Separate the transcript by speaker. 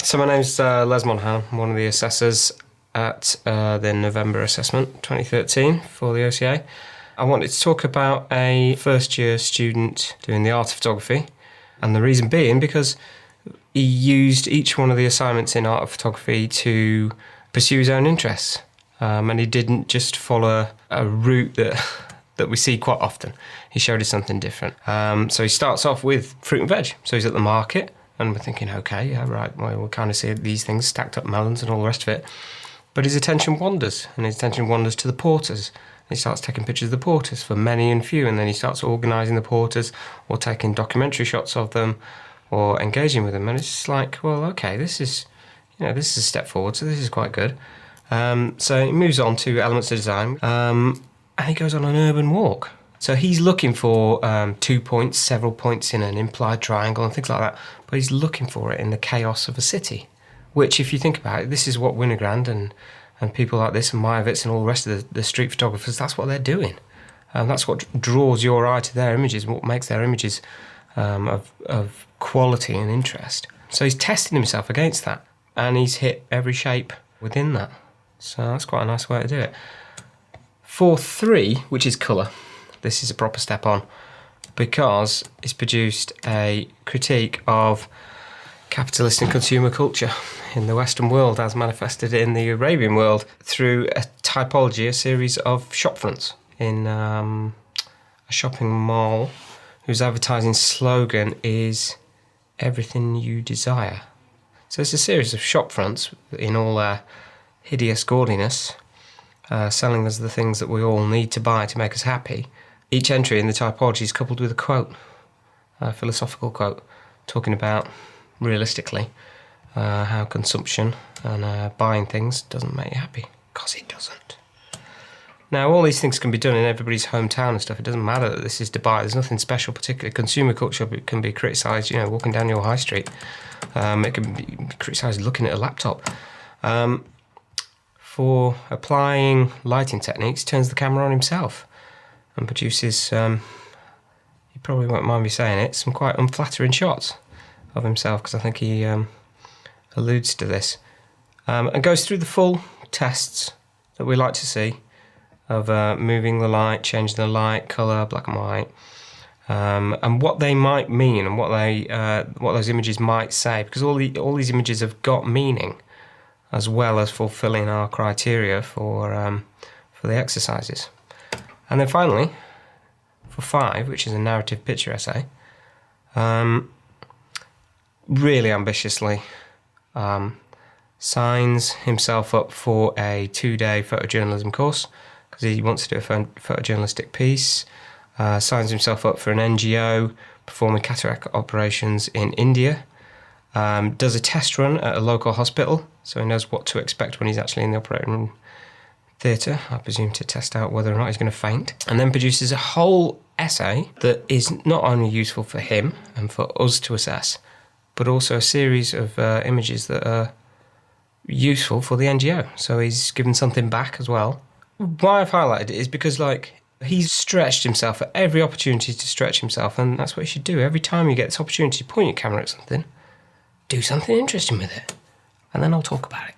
Speaker 1: So my name's Les Monaghan. I'm one of the assessors at the November assessment 2013 for the OCA. I wanted to talk about a first year student doing the art of photography, and the reason being because he used each one of the assignments in art of photography to pursue his own interests, and he didn't just follow a route that we see quite often. He showed us something different. So he starts off with fruit and veg. So he's at the market, and we're thinking, okay, yeah, right, well, we'll kind of see these things, stacked up melons and all the rest of it. But his attention wanders, and his attention wanders to the porters. He starts taking pictures of the porters for many and few, and then he starts organising the porters or taking documentary shots of them or engaging with them. And it's just like, well, okay, this is a step forward, so this is quite good. So he moves on to elements of design, and he goes on an urban walk. So he's looking for 2 points, several points in an implied triangle and things like that, but he's looking for it in the chaos of a city, which, if you think about it, this is what Winogrand and people like this and Meyerowitz and all the rest of the street photographers, that's what they're doing. That's what draws your eye to their images, what makes their images of quality and interest. So he's testing himself against that, and he's hit every shape within that. So that's quite a nice way to do it. For 3, which is colour, this is a proper step on, because it's produced a critique of capitalist and consumer culture in the Western world as manifested in the Arabian world through a typology, a series of shop fronts in a shopping mall whose advertising slogan is "Everything you desire." So it's a series of shop fronts in all their hideous gaudiness, selling us the things that we all need to buy to make us happy. Each entry in the typology is coupled with a quote, a philosophical quote, talking about, realistically, how consumption and buying things doesn't make you happy, because it doesn't. Now, all these things can be done in everybody's hometown and stuff. It doesn't matter that this is Dubai. There's nothing special, particularly consumer culture can be criticised, walking down your high street. It can be criticised looking at a laptop. For applying lighting techniques, turns the camera on himself and produces, you probably won't mind me saying it, some quite unflattering shots of himself, because I think he alludes to this, and goes through the full tests that we like to see of moving the light, changing the light, colour, black and white, and what they might mean and what those images might say, because all these images have got meaning, as well as fulfilling our criteria for the exercises. And then finally, for 5, which is a narrative picture essay, really ambitiously signs himself up for a 2-day photojournalism course, because he wants to do a photojournalistic piece, signs himself up for an NGO performing cataract operations in India, does a test run at a local hospital, so he knows what to expect when he's actually in the operating room theatre, I presume, to test out whether or not he's going to faint, and then produces a whole essay that is not only useful for him and for us to assess, but also a series of images that are useful for the NGO. So he's given something back as well. Why I've highlighted it is because, he's stretched himself at every opportunity to stretch himself, and that's what you should do. Every time you get this opportunity to point your camera at something, do something interesting with it, and then I'll talk about it.